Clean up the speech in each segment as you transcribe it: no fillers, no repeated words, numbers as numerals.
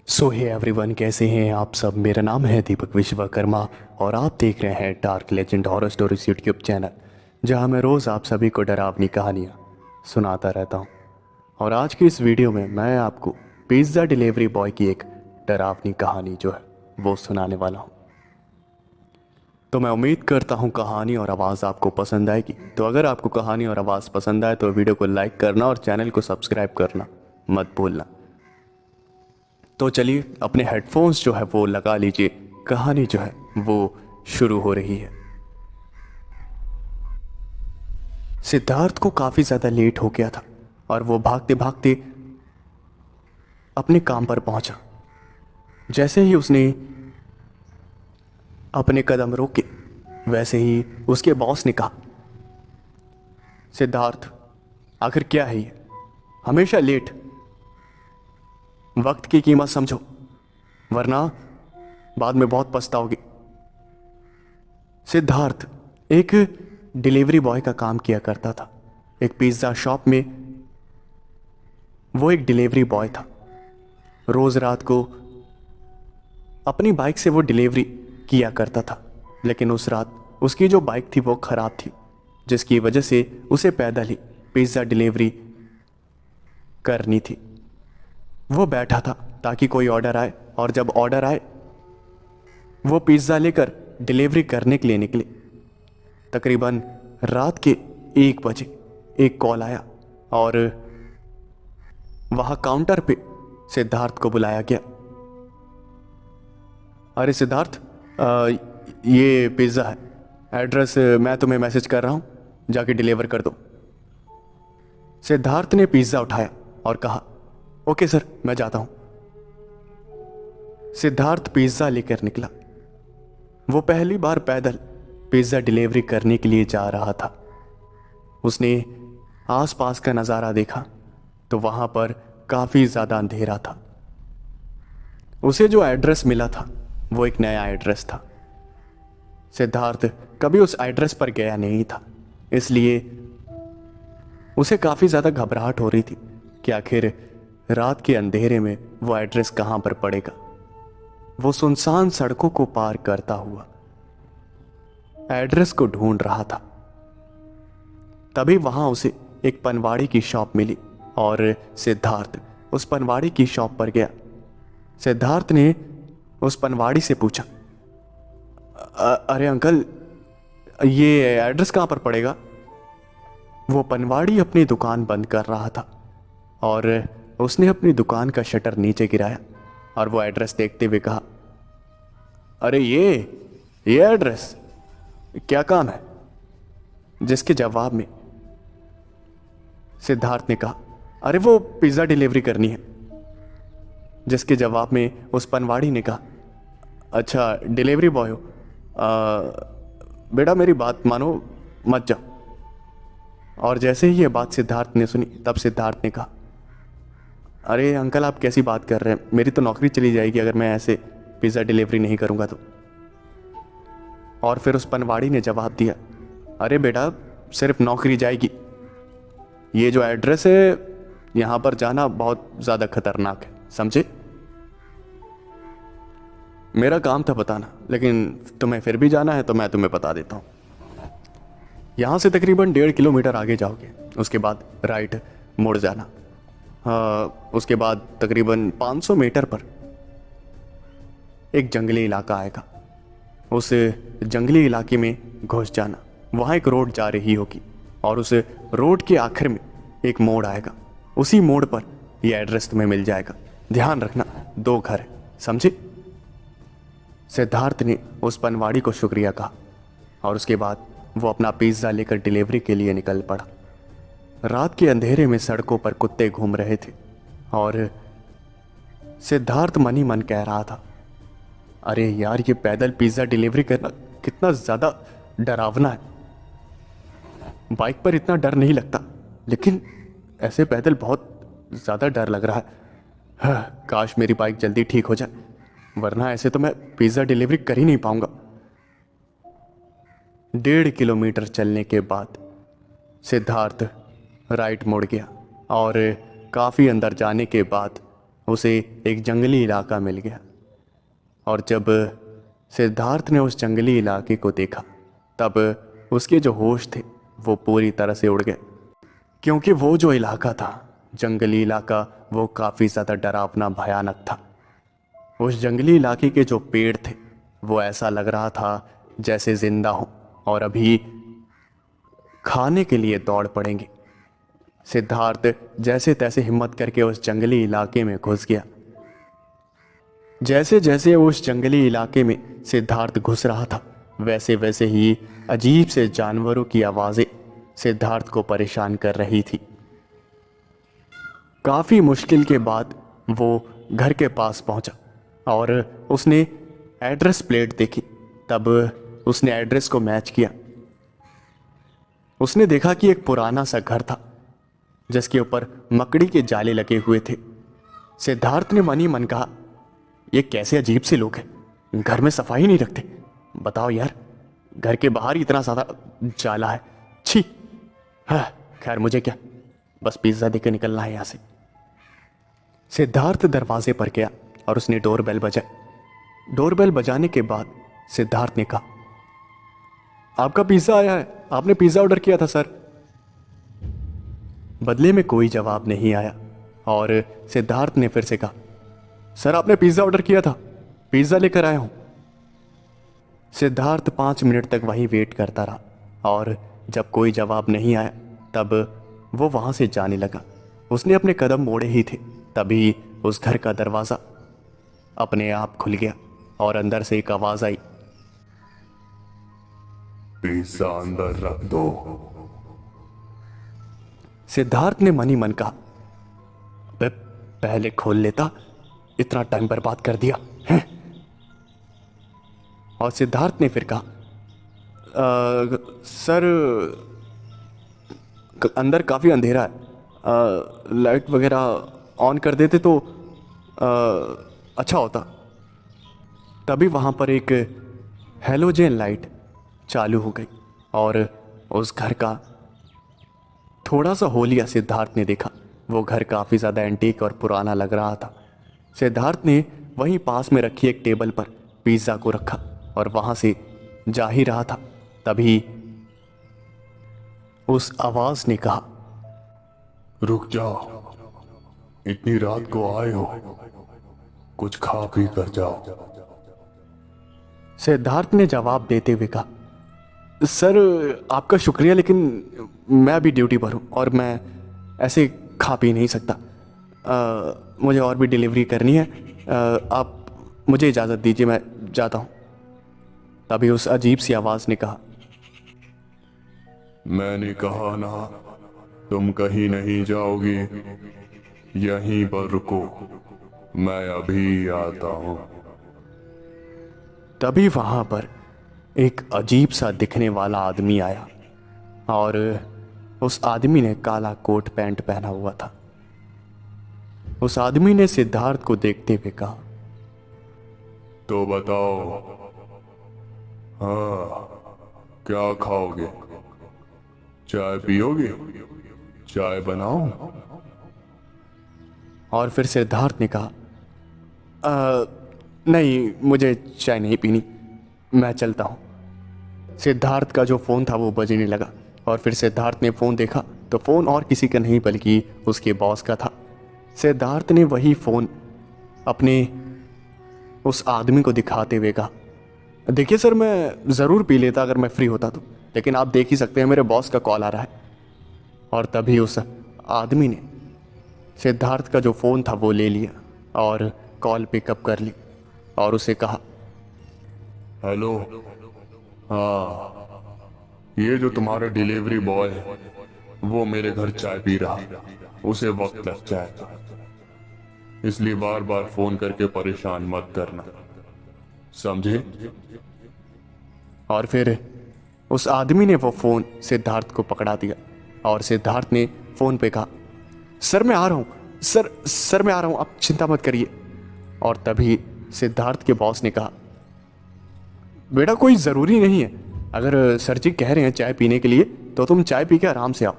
सो hey everyone, कैसे हैं आप सब। मेरा नाम है दीपक विश्वकर्मा और आप देख रहे हैं dark legend horror stories YouTube channel, जहां मैं रोज़ आप सभी को डरावनी कहानियां सुनाता रहता हूं। और आज की इस वीडियो में मैं आपको पिज़्ज़ा डिलीवरी बॉय की एक डरावनी कहानी जो है वो सुनाने वाला हूं। तो मैं उम्मीद करता हूं कहानी और आवाज़ आपको पसंद आएगी। तो अगर आपको कहानी और आवाज़ पसंद आए तो वीडियो को लाइक करना और चैनल को सब्सक्राइब करना मत भूलना। तो चलिए अपने हेडफोन्स जो है वो लगा लीजिए, कहानी जो है वो शुरू हो रही है। सिद्धार्थ को काफ़ी ज़्यादा लेट हो गया था और वो भागते भागते अपने काम पर पहुंचा। जैसे ही उसने अपने कदम रोके, वैसे ही उसके बॉस ने कहा, सिद्धार्थ आखिर क्या है ये, हमेशा लेट। वक्त की कीमत समझो, वरना बाद में बहुत पछताओगे। सिद्धार्थ एक डिलीवरी बॉय का काम किया करता था। एक पिज़्ज़ा शॉप में वो एक डिलीवरी बॉय था। रोज़ रात को अपनी बाइक से वो डिलीवरी किया करता था, लेकिन उस रात उसकी जो बाइक थी वो ख़राब थी, जिसकी वजह से उसे पैदल ही पिज़्ज़ा डिलीवरी करनी थी। वो बैठा था ताकि कोई ऑर्डर आए, और जब ऑर्डर आए वो पिज़्ज़ा लेकर डिलीवरी करने के लिए निकले। तकरीबन रात के 1 बजे एक कॉल आया और वहाँ काउंटर पे सिद्धार्थ को बुलाया गया। अरे सिद्धार्थ, ये पिज़्ज़ा है, एड्रेस मैं तुम्हें मैसेज कर रहा हूँ, जाके डिलीवर कर दो। सिद्धार्थ ने पिज़्ज़ा उठाया और कहा, ओके सर, मैं जाता हूँ। सिद्धार्थ पिज़्ज़ा लेकर निकला। वो पहली बार पैदल पिज़्ज़ा डिलीवरी करने के लिए जा रहा था। उसने आसपास का नज़ारा देखा तो वहाँ पर काफ़ी ज़्यादा अंधेरा था। उसे जो एड्रेस मिला था वो एक नया एड्रेस था। सिद्धार्थ कभी उस एड्रेस पर गया नहीं था, इसलिए उसे काफ़ी ज़्यादा घबराहट हो रही थी कि आखिर रात के अंधेरे में वो एड्रेस कहाँ पर पड़ेगा। वो सुनसान सड़कों को पार करता हुआ एड्रेस को ढूंढ रहा था। तभी वहां उसे एक पनवाड़ी की शॉप मिली और सिद्धार्थ उस पनवाड़ी की शॉप पर गया। सिद्धार्थ ने उस पनवाड़ी से पूछा, अरे अंकल, ये एड्रेस कहाँ पर पड़ेगा? वो पनवाड़ी अपनी दुकान बंद कर रहा था और उसने अपनी दुकान का शटर नीचे गिराया और वो एड्रेस देखते हुए कहा, अरे ये एड्रेस, क्या काम है? जिसके जवाब में सिद्धार्थ ने कहा, अरे वो पिज़्ज़ा डिलीवरी करनी है। जिसके जवाब में उस पनवाड़ी ने कहा, अच्छा डिलीवरी बॉय हो, बेटा मेरी बात मानो, मत जाओ। और जैसे ही ये बात सिद्धार्थ ने सुनी, तब सिद्धार्थ ने कहा, अरे अंकल आप कैसी बात कर रहे हैं, मेरी तो नौकरी चली जाएगी अगर मैं ऐसे पिज़्ज़ा डिलीवरी नहीं करूंगा तो। और फिर उस पनवाड़ी ने जवाब दिया, अरे बेटा सिर्फ नौकरी जाएगी, ये जो एड्रेस है यहाँ पर जाना बहुत ज़्यादा खतरनाक है, समझे? मेरा काम था बताना, लेकिन तुम्हें फिर भी जाना है तो मैं तुम्हें बता देता हूँ। यहाँ से तकरीबन 1.5 किलोमीटर आगे जाओगे, उसके बाद राइट मुड़ जाना। उसके बाद तकरीबन 500 मीटर पर एक जंगली इलाका आएगा। उस जंगली इलाके में घुस जाना, वहाँ एक रोड जा रही होगी और उस रोड के आखिर में एक मोड़ आएगा। उसी मोड़ पर यह एड्रेस तुम्हें मिल जाएगा। ध्यान रखना, 2 घर है, समझे? सिद्धार्थ ने उस पनवाड़ी को शुक्रिया कहा और उसके बाद वो अपना पिज़्ज़ा लेकर डिलीवरी के लिए निकल पड़ा। रात के अंधेरे में सड़कों पर कुत्ते घूम रहे थे और सिद्धार्थ मन ही मन कह रहा था, अरे यार ये पैदल पिज़्ज़ा डिलीवरी करना कितना ज़्यादा डरावना है। बाइक पर इतना डर नहीं लगता, लेकिन ऐसे पैदल बहुत ज़्यादा डर लग रहा है। काश मेरी बाइक जल्दी ठीक हो जाए, वरना ऐसे तो मैं पिज़्ज़ा डिलीवरी कर ही नहीं पाऊंगा। 1.5 किलोमीटर चलने के बाद सिद्धार्थ राइट मुड़ गया और काफ़ी अंदर जाने के बाद उसे एक जंगली इलाका मिल गया। और जब सिद्धार्थ ने उस जंगली इलाके को देखा तब उसके जो होश थे वो पूरी तरह से उड़ गए, क्योंकि वो जो इलाका था, जंगली इलाका, वो काफ़ी ज़्यादा डरावना भयानक था। उस जंगली इलाके के जो पेड़ थे वो ऐसा लग रहा था जैसे जिंदा हों और अभी खाने के लिए दौड़ पड़ेंगे। सिद्धार्थ जैसे तैसे हिम्मत करके उस जंगली इलाके में घुस गया। जैसे जैसे उस जंगली इलाके में सिद्धार्थ घुस रहा था वैसे वैसे ही अजीब से जानवरों की आवाज़ें सिद्धार्थ को परेशान कर रही थी। काफ़ी मुश्किल के बाद वो घर के पास पहुंचा और उसने एड्रेस प्लेट देखी। तब उसने एड्रेस को मैच किया। उसने देखा कि एक पुराना सा घर था जिसके ऊपर मकड़ी के जाले लगे हुए थे। सिद्धार्थ ने मन ही मन कहा, ये कैसे अजीब से लोग हैं, घर में सफाई नहीं रखते। बताओ यार, घर के बाहर ही इतना ज़्यादा जाला है, छी। हाँ खैर, मुझे क्या, बस पिज्ज़ा देकर निकलना है यहाँ से। सिद्धार्थ दरवाजे पर गया और उसने डोरबेल बजाई। डोरबेल बजाने के बाद सिद्धार्थ ने कहा, आपका पिज्ज़ा आया है, आपने पिज्ज़ा ऑर्डर किया था सर। बदले में कोई जवाब नहीं आया और सिद्धार्थ ने फिर से कहा, सर आपने पिज्ज़ा ऑर्डर किया था, पिज्ज़ा लेकर आया हूं। सिद्धार्थ 5 मिनट तक वहीं वेट करता रहा और जब कोई जवाब नहीं आया तब वो वहां से जाने लगा। उसने अपने कदम मोड़े ही थे तभी उस घर का दरवाज़ा अपने आप खुल गया और अंदर से एक आवाज़ आई, पिज्जा अंदर रख दो। सिद्धार्थ ने मन ही मन कहा, पहले खोल लेता, इतना टाइम बर्बाद कर दिया है। और सिद्धार्थ ने फिर कहा, सर अंदर काफ़ी अंधेरा है, लाइट वगैरह ऑन कर देते तो अच्छा होता। तभी वहाँ पर एक हेलोजन लाइट चालू हो गई और उस घर का थोड़ा सा होलिया सिद्धार्थ ने देखा। वो घर काफ़ी ज़्यादा एंटीक और पुराना लग रहा था। सिद्धार्थ ने वहीं पास में रखी एक टेबल पर पिज़्ज़ा को रखा और वहाँ से जा ही रहा था तभी उस आवाज़ ने कहा, रुक जाओ, इतनी रात को आए हो, कुछ खा पी कर जाओ। सिद्धार्थ ने जवाब देते हुए कहा, सर आपका शुक्रिया, लेकिन मैं अभी ड्यूटी पर हूँ और मैं ऐसे खा पी नहीं सकता। मुझे और भी डिलीवरी करनी है। आप मुझे इजाज़त दीजिए, मैं जाता हूँ। तभी उस अजीब सी आवाज़ ने कहा, मैंने कहा ना, तुम कहीं नहीं जाओगे, यहीं पर रुको, मैं अभी आता हूँ। तभी वहाँ पर एक अजीब सा दिखने वाला आदमी आया और उस आदमी ने काला कोट पैंट पहना हुआ था। उस आदमी ने सिद्धार्थ को देखते हुए कहा, तो बताओ, हाँ क्या खाओगे? चाय पियोगे? चाय बनाऊं? और फिर सिद्धार्थ ने कहा, नहीं मुझे चाय नहीं पीनी, मैं चलता हूँ। सिद्धार्थ का जो फ़ोन था वो बजने लगा और फिर सिद्धार्थ ने फ़ोन देखा तो फ़ोन और किसी का नहीं बल्कि उसके बॉस का था। सिद्धार्थ ने वही फ़ोन अपने उस आदमी को दिखाते हुए कहा, देखिए सर, मैं ज़रूर पी लेता अगर मैं फ्री होता तो, लेकिन आप देख ही सकते हैं मेरे बॉस का कॉल आ रहा है। और तभी उस आदमी ने सिद्धार्थ का जो फ़ोन था वो ले लिया और कॉल पिकअप कर ली और उसे कहा, हेलो, हाँ ये जो तुम्हारा डिलीवरी बॉय है वो मेरे घर चाय पी रहा है, उसे वक्त लग जाएगा, इसलिए बार बार फोन करके परेशान मत करना, समझे? और फिर उस आदमी ने वो फ़ोन सिद्धार्थ को पकड़ा दिया और सिद्धार्थ ने फ़ोन पे कहा, सर मैं आ रहा हूँ, सर मैं आ रहा हूँ, आप चिंता मत करिए। और तभी सिद्धार्थ के बॉस ने कहा, बेटा कोई ज़रूरी नहीं है, अगर सर जी कह रहे हैं चाय पीने के लिए तो तुम चाय पी के आराम से आओ।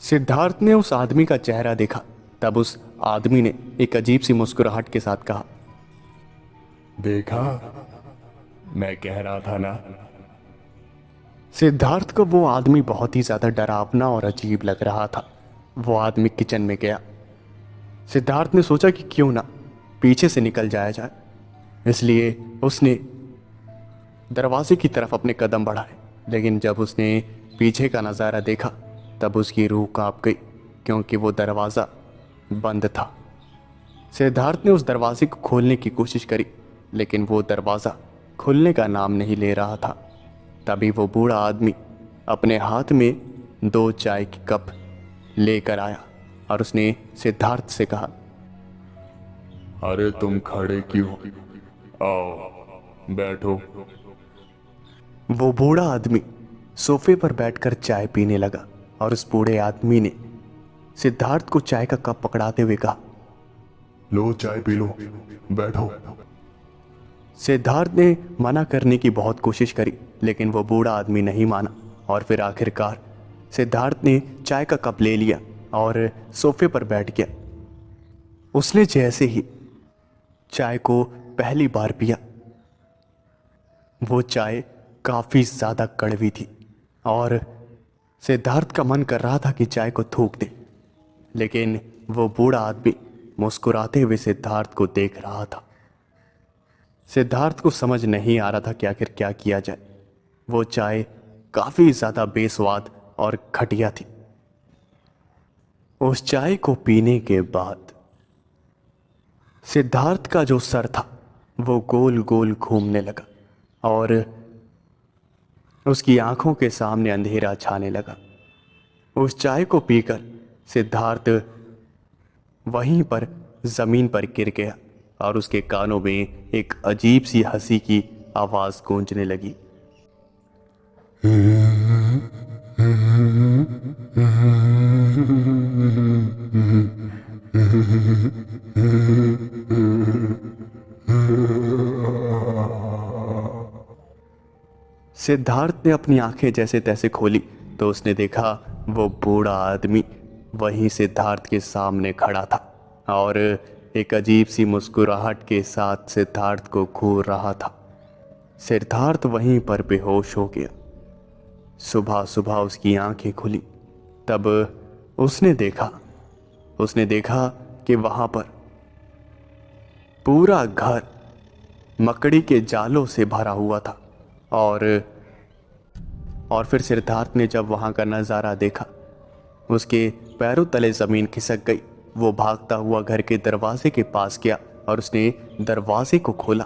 सिद्धार्थ ने उस आदमी का चेहरा देखा तब उस आदमी ने एक अजीब सी मुस्कुराहट के साथ कहा, देखा, मैं कह रहा था ना। सिद्धार्थ को वो आदमी बहुत ही ज्यादा डरावना और अजीब लग रहा था। वो आदमी किचन में गया। सिद्धार्थ ने सोचा कि क्यों ना पीछे से निकल जाया जाए, इसलिए उसने दरवाजे की तरफ अपने कदम बढ़ाए। लेकिन जब उसने पीछे का नज़ारा देखा तब उसकी रूह कांप गई, क्योंकि वो दरवाज़ा बंद था। सिद्धार्थ ने उस दरवाजे को खोलने की कोशिश करी, लेकिन वो दरवाज़ा खुलने का नाम नहीं ले रहा था। तभी वो बूढ़ा आदमी अपने हाथ में 2 चाय की कप लेकर आया और उसने सिद्धार्थ से कहा, अरे तुम खड़े क्यों, आओ बैठो। वो बूढ़ा आदमी सोफे पर बैठकर चाय पीने लगा और उस बूढ़े आदमी ने सिद्धार्थ को चाय का कप पकड़ाते हुए कहा, लो चाय पी लो, बैठो। सिद्धार्थ ने मना करने की बहुत कोशिश करी, लेकिन वो बूढ़ा आदमी नहीं माना और फिर आखिरकार सिद्धार्थ ने चाय का कप ले लिया और सोफे पर बैठ गया। उसने जैसे ही चाय को पहली बार पिया, वो चाय काफी ज्यादा कड़वी थी और सिद्धार्थ का मन कर रहा था कि चाय को थूक दे, लेकिन वो बूढ़ा आदमी मुस्कुराते हुए सिद्धार्थ को देख रहा था। सिद्धार्थ को समझ नहीं आ रहा था कि आखिर क्या किया जाए। वो चाय काफी ज्यादा बेस्वाद और घटिया थी। उस चाय को पीने के बाद सिद्धार्थ का जो सर था वो गोल गोल घूमने लगा और उसकी आंखों के सामने अंधेरा छाने लगा। उस चाय को पीकर सिद्धार्थ वहीं पर जमीन पर गिर गया और उसके कानों में एक अजीब सी हंसी की आवाज गूंजने लगी। सिद्धार्थ ने अपनी आंखें जैसे तैसे खोली तो उसने देखा वो बूढ़ा आदमी वहीं सिद्धार्थ के सामने खड़ा था और एक अजीब सी मुस्कुराहट के साथ सिद्धार्थ को घूर रहा था। सिद्धार्थ वहीं पर बेहोश हो गया। सुबह सुबह उसकी आंखें खुली, तब उसने देखा कि वहां पर पूरा घर मकड़ी के जालों से भरा हुआ था और फिर सिद्धार्थ ने जब वहां का नज़ारा देखा, उसके पैरों तले ज़मीन खिसक गई। वो भागता हुआ घर के दरवाजे के पास गया और उसने दरवाजे को खोला।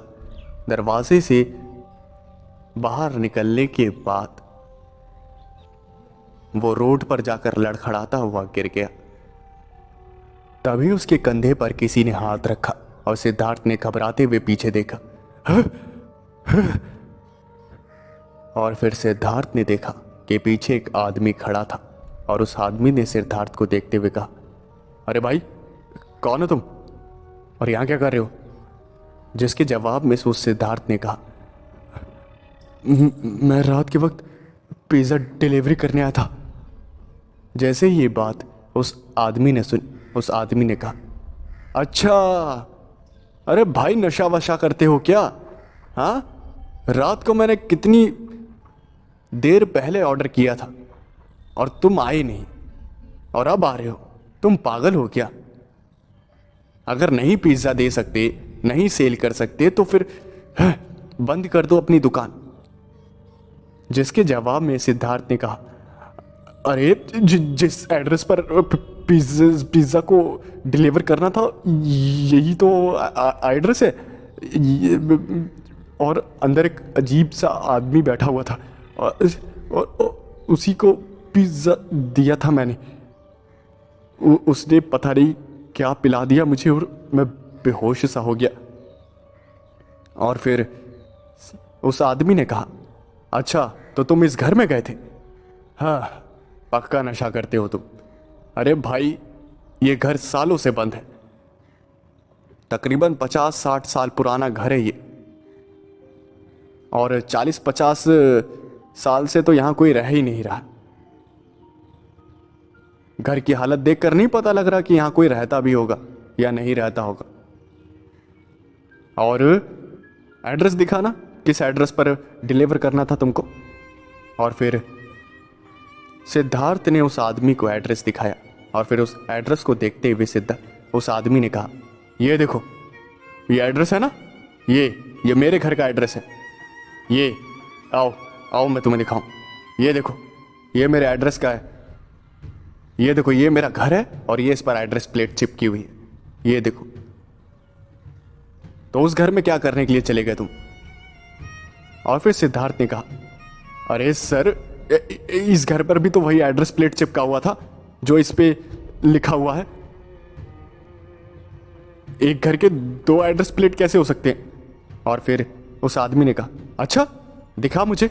दरवाजे से बाहर निकलने के बाद वो रोड पर जाकर लड़खड़ाता हुआ गिर गया। तभी उसके कंधे पर किसी ने हाथ रखा और सिद्धार्थ ने घबराते हुए पीछे देखा। और फिर सिद्धार्थ ने देखा कि पीछे एक आदमी खड़ा था और उस आदमी ने सिद्धार्थ को देखते हुए कहा, अरे भाई, कौन हो तुम और यहां क्या कर रहे हो? जिसके जवाब में उस सिद्धार्थ ने कहा, मैं रात के वक्त पिज्ज़ा डिलीवरी करने आया था। जैसे ही ये बात उस आदमी ने सुनी, उस आदमी ने कहा, अच्छा, अरे भाई, नशा वशा करते हो क्या? हाँ, रात को मैंने कितनी देर पहले ऑर्डर किया था और तुम आए नहीं और अब आ रहे हो। तुम पागल हो क्या? अगर नहीं पिज्ज़ा दे सकते, नहीं सेल कर सकते तो फिर बंद कर दो अपनी दुकान। जिसके जवाब में सिद्धार्थ ने कहा, अरे जिस एड्रेस पर पिज्ज़ा को डिलीवर करना था यही तो एड्रेस है। और अंदर एक अजीब सा आदमी बैठा हुआ था और उसी को पिज्ज़ा दिया था मैंने। उसने पता नहीं क्या पिला दिया मुझे और मैं बेहोश सा हो गया। और फिर उस आदमी ने कहा, अच्छा, तो तुम इस घर में गए थे? हाँ, पक्का नशा करते हो तुम। अरे भाई, ये घर सालों से बंद है। तकरीबन 50-60 साल पुराना घर है ये, और 40-50 साल से तो यहां कोई रह ही नहीं रहा। घर की हालत देखकर नहीं पता लग रहा कि यहाँ कोई रहता भी होगा या नहीं रहता होगा। और एड्रेस दिखा ना, किस एड्रेस पर डिलीवर करना था तुमको। और फिर सिद्धार्थ ने उस आदमी को एड्रेस दिखाया और फिर उस एड्रेस को देखते हुए उस आदमी ने कहा, ये देखो, ये एड्रेस है ना, ये मेरे घर का एड्रेस है। ये आओ आओ मैं तुम्हें दिखाऊं। ये देखो, ये मेरे एड्रेस का है। ये देखो, ये मेरा घर है और ये इस पर एड्रेस प्लेट चिपकी हुई है। ये देखो। तो उस घर में क्या करने के लिए चले गए तुम? और फिर सिद्धार्थ ने कहा, अरे सर, इस घर पर भी तो वही एड्रेस प्लेट चिपका हुआ था जो इस पे लिखा हुआ है। एक घर के 2 एड्रेस प्लेट कैसे हो सकते हैं? और फिर उस आदमी ने कहा, अच्छा दिखा मुझे।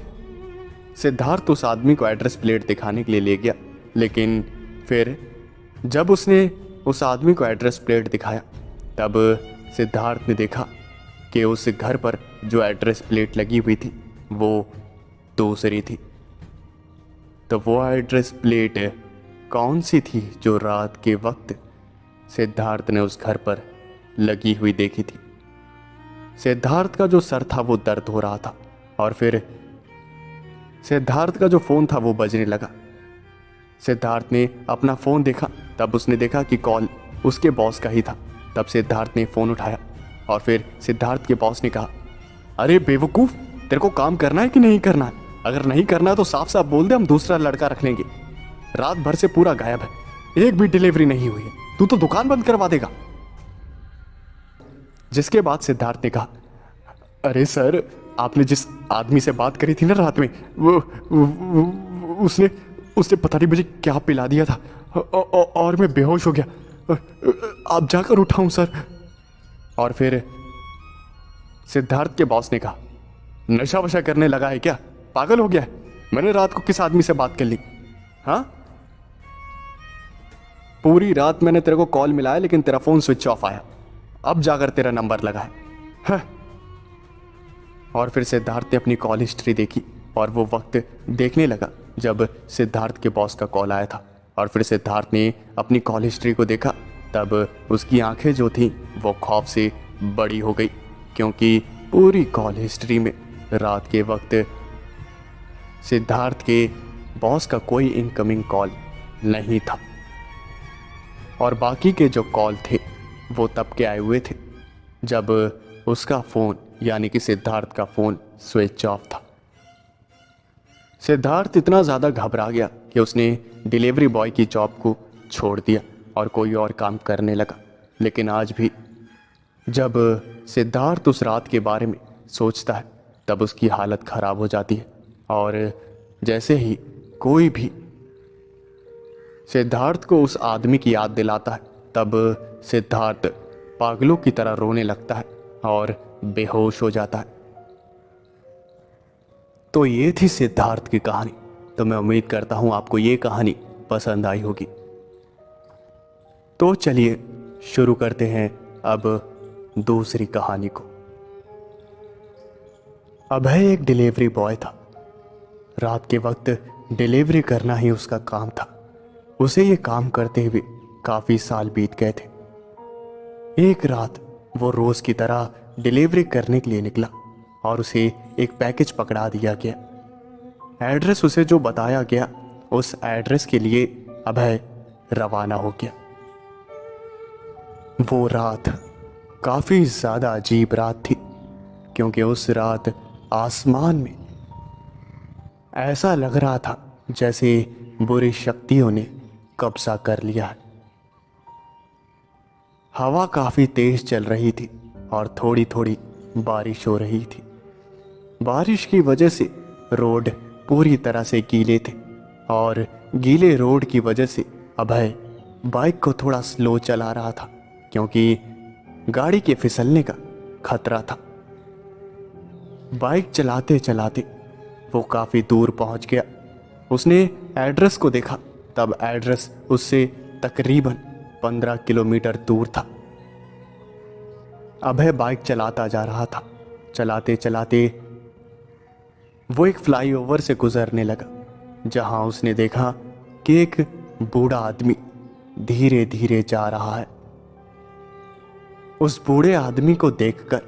सिद्धार्थ उस आदमी को एड्रेस प्लेट दिखाने के लिए ले गया, लेकिन फिर जब उसने उस आदमी को एड्रेस प्लेट दिखाया तब सिद्धार्थ ने देखा कि उस घर पर जो एड्रेस प्लेट लगी हुई थी वो दूसरी थी। तो वो एड्रेस प्लेट कौन सी थी जो रात के वक्त सिद्धार्थ ने उस घर पर लगी हुई देखी थी? सिद्धार्थ का जो सर था वो दर्द हो रहा था और फिर सिद्धार्थ का जो फोन था वो बजने लगा। सिद्धार्थ ने अपना फोन देखा, तब उसने देखा कि कॉल उसके बॉस का ही था। तब सिद्धार्थ ने फोन उठाया और फिर सिद्धार्थ के बॉस ने कहा, अरे बेवकूफ, तेरे को काम करना है कि नहीं करना है? अगर नहीं करना तो साफ साफ बोल दे, हम दूसरा लड़का रख लेंगे। रात भर से पूरा गायब है, एक भी डिलीवरी नहीं हुई है, तू तो दुकान बंद करवा देगा। जिसके बाद सिद्धार्थ ने कहा, अरे सर, आपने जिस आदमी से बात करी थी ना रात में, उसने पता नहीं मुझे क्या पिला दिया था और मैं बेहोश हो गया। आप जाकर उठाऊं सर? और फिर सिद्धार्थ के बॉस ने कहा, नशा वशा करने लगा है क्या? पागल हो गया है? मैंने रात को किस आदमी से बात कर ली? हाँ, पूरी रात मैंने तेरे को कॉल मिलाया लेकिन तेरा फोन स्विच ऑफ आया, अब जाकर तेरा नंबर लगा है। हाँ। और फिर सिद्धार्थ ने अपनी कॉल हिस्ट्री देखी और वो वक्त देखने लगा जब सिद्धार्थ के बॉस का कॉल आया था। और फिर सिद्धार्थ ने अपनी कॉल हिस्ट्री को देखा, तब उसकी आंखें जो थीं वो खौफ से बड़ी हो गई, क्योंकि पूरी कॉल हिस्ट्री में रात के वक्त सिद्धार्थ के बॉस का कोई इनकमिंग कॉल नहीं था। और बाकी के जो कॉल थे वो तब के आए हुए थे जब उसका फ़ोन यानी कि सिद्धार्थ का फ़ोन स्विच ऑफ था। सिद्धार्थ इतना ज़्यादा घबरा गया कि उसने डिलीवरी बॉय की जॉब को छोड़ दिया और कोई और काम करने लगा। लेकिन आज भी जब सिद्धार्थ उस रात के बारे में सोचता है तब उसकी हालत ख़राब हो जाती है। और जैसे ही कोई भी सिद्धार्थ को उस आदमी की याद दिलाता है तब सिद्धार्थ पागलों की तरह रोने लगता है और बेहोश हो जाता है। तो ये थी सिद्धार्थ की कहानी। तो मैं उम्मीद करता हूँ आपको ये कहानी पसंद आई होगी। तो चलिए शुरू करते हैं अब दूसरी कहानी को। अभय एक डिलीवरी बॉय था। रात के वक्त डिलीवरी करना ही उसका काम था। उसे ये काम करते हुए काफ़ी साल बीत गए थे। एक रात वो रोज़ की तरह डिलीवरी करने के लिए निकला और उसे एक पैकेज पकड़ा दिया गया। एड्रेस उसे जो बताया गया उस एड्रेस के लिए अभय रवाना हो गया। वो रात काफ़ी ज़्यादा अजीब रात थी, क्योंकि उस रात आसमान में ऐसा लग रहा था जैसे बुरी शक्तियों ने कब्जा कर लिया है। हवा काफ़ी तेज चल रही थी और थोड़ी थोड़ी बारिश हो रही थी। बारिश की वजह से रोड पूरी तरह से गीले थे और गीले रोड की वजह से अभय बाइक को थोड़ा स्लो चला रहा था, क्योंकि गाड़ी के फिसलने का खतरा था। बाइक चलाते चलाते वो काफ़ी दूर पहुंच गया। उसने एड्रेस को देखा, तब एड्रेस उससे तकरीबन 15 किलोमीटर दूर था। अभय बाइक चलाता जा रहा था। चलाते चलाते वो एक फ्लाईओवर से गुजरने लगा, जहां उसने देखा कि एक बूढ़ा आदमी धीरे धीरे जा रहा है। उस बूढ़े आदमी को देखकर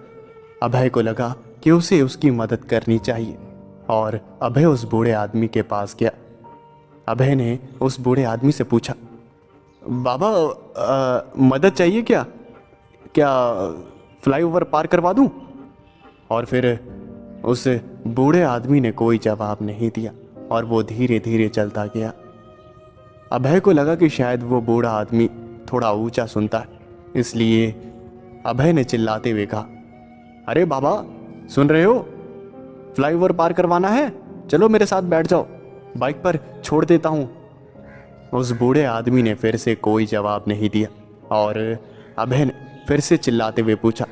अभय को लगा कि उसे उसकी मदद करनी चाहिए और अभय उस बूढ़े आदमी के पास गया। अभय ने उस बूढ़े आदमी से पूछा, बाबा मदद चाहिए क्या? क्या फ्लाईओवर पार करवा दूं? और फिर उस बूढ़े आदमी ने कोई जवाब नहीं दिया और वो धीरे धीरे चलता गया। अभय को लगा कि शायद वो बूढ़ा आदमी थोड़ा ऊंचा सुनता है, इसलिए अभय ने चिल्लाते हुए कहा, अरे बाबा सुन रहे हो? फ्लाईओवर पार करवाना है, चलो मेरे साथ बैठ जाओ, बाइक पर छोड़ देता हूं। उस बूढ़े आदमी ने फिर से कोई जवाब नहीं दिया और अभय ने फिर से चिल्लाते हुए पूछा,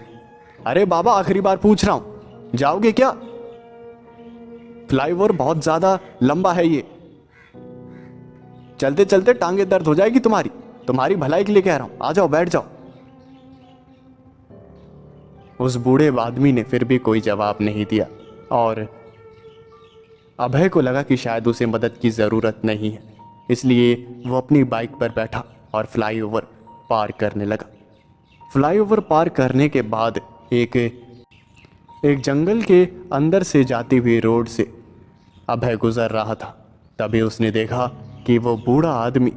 अरे बाबा आखिरी बार पूछ रहा हूं, जाओगे क्या? फ्लाईओवर बहुत ज्यादा लंबा है, ये चलते चलते टांगे दर्द हो जाएगी तुम्हारी भलाई के लिए कह रहा हूं, आ जाओ बैठ जाओ। उस बूढ़े आदमी ने फिर भी कोई जवाब नहीं दिया और अभय को लगा कि शायद उसे मदद की जरूरत नहीं है, इसलिए वो अपनी बाइक पर बैठा और फ्लाईओवर पार करने लगा। फ्लाईओवर पार करने के बाद एक जंगल के अंदर से जाती हुई रोड से अभय गुजर रहा था। तभी उसने देखा कि वो बूढ़ा आदमी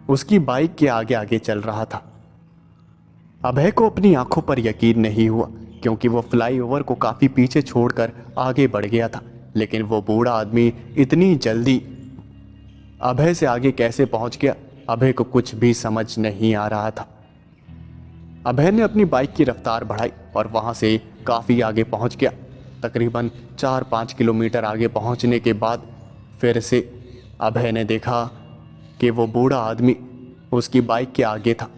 उसकी बाइक के आगे आगे चल रहा था। अभय को अपनी आंखों पर यकीन नहीं हुआ क्योंकि वो फ्लाईओवर को काफी पीछे छोड़कर आगे बढ़ गया था, लेकिन वो बूढ़ा आदमी इतनी जल्दी अभय से आगे कैसे पहुंच गया, अभय को कुछ भी समझ नहीं आ रहा था। अभय ने अपनी बाइक की रफ्तार बढ़ाई और वहां से काफी आगे पहुंच गया। तकरीबन 4-5 किलोमीटर आगे पहुंचने के बाद फिर से अभय ने देखा कि वो बूढ़ा आदमी उसकी बाइक के आगे था।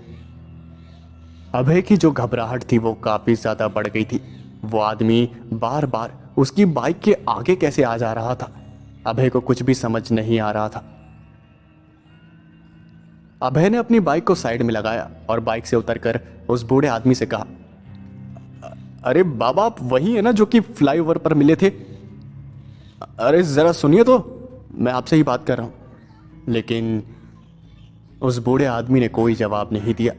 अभय की जो घबराहट थी वो काफी ज्यादा बढ़ गई थी। वो आदमी बार बार उसकी बाइक के आगे कैसे आ जा रहा था, अभय को कुछ भी समझ नहीं आ रहा था। अभय ने अपनी बाइक को साइड में लगाया और बाइक से उतरकर उस बूढ़े आदमी से कहा, अरे बाबा आप वही है ना जो कि फ्लाईओवर पर मिले थे? अरे जरा सुनिए तो, मैं आपसे ही बात कर रहा हूं। लेकिन उस बूढ़े आदमी ने कोई जवाब नहीं दिया।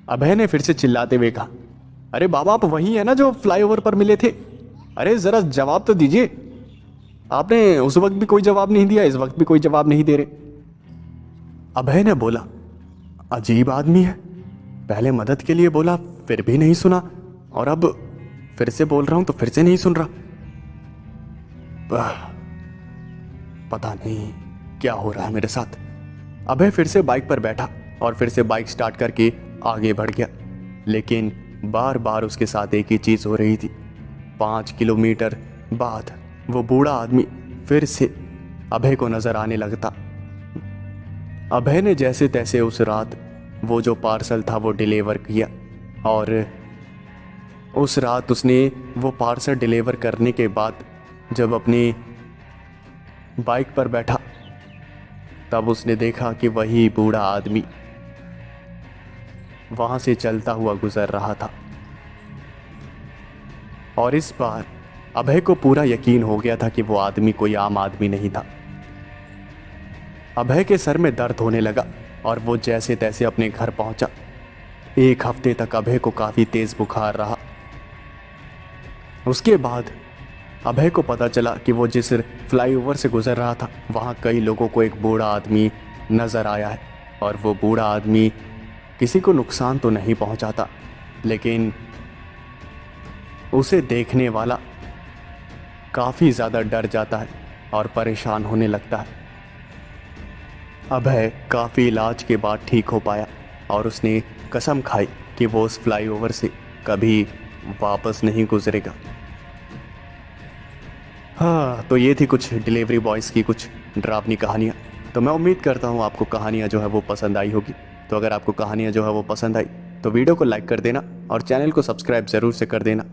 अभय ने फिर से चिल्लाते हुए कहा, अरे बाबा आप वही है ना जो फ्लाईओवर पर मिले थे? अरे जरा जवाब तो दीजिए। आपने उस वक्त भी कोई जवाब नहीं दिया, इस वक्त भी कोई जवाब नहीं दे रहे। अभय ने बोला, अजीब आदमी है, पहले मदद के लिए बोला फिर भी नहीं सुना और अब फिर से बोल रहा हूं तो फिर से नहीं सुन रहा। पता नहीं क्या हो रहा है मेरे साथ। अभय फिर से बाइक पर बैठा और फिर से बाइक स्टार्ट करके आगे बढ़ गया, लेकिन बार बार उसके साथ एक ही चीज हो रही थी। 5 किलोमीटर बाद वो बूढ़ा आदमी फिर से अभय को नजर आने लगता। अभय ने जैसे तैसे उस रात वो जो पार्सल था वो डिलीवर किया और उस रात उसने वो पार्सल डिलीवर करने के बाद जब अपनी बाइक पर बैठा तब उसने देखा कि वही बूढ़ा आदमी वहां से चलता हुआ गुजर रहा था। और इस बार अभय को पूरा यकीन हो गया था कि वो आदमी कोई आम आदमी नहीं था। अभय के सर में दर्द होने लगा और वो जैसे तैसे अपने घर पहुंचा। 1 हफ्ते तक अभय को काफी तेज बुखार रहा। उसके बाद अभय को पता चला कि वो जिस फ्लाईओवर से गुजर रहा था वहां कई लोगों को एक बूढ़ा आदमी नजर आया है और वो बूढ़ा आदमी किसी को नुकसान तो नहीं पहुंचाता, लेकिन उसे देखने वाला काफी ज्यादा डर जाता है और परेशान होने लगता है। अभय काफी इलाज के बाद ठीक हो पाया और उसने कसम खाई कि वो उस फ्लाईओवर से कभी वापस नहीं गुजरेगा। हाँ, तो ये थी कुछ डिलीवरी बॉयज़ की कुछ डरावनी कहानियाँ। तो मैं उम्मीद करता हूँ आपको कहानियाँ जो है वो पसंद आई होगी। तो अगर आपको कहानियाँ जो है वो पसंद आई तो वीडियो को लाइक कर देना और चैनल को सब्सक्राइब ज़रूर से कर देना,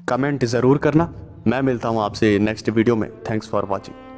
कमेंट ज़रूर करना। मैं मिलता हूँ आपसे नेक्स्ट वीडियो में। Thanks for watching.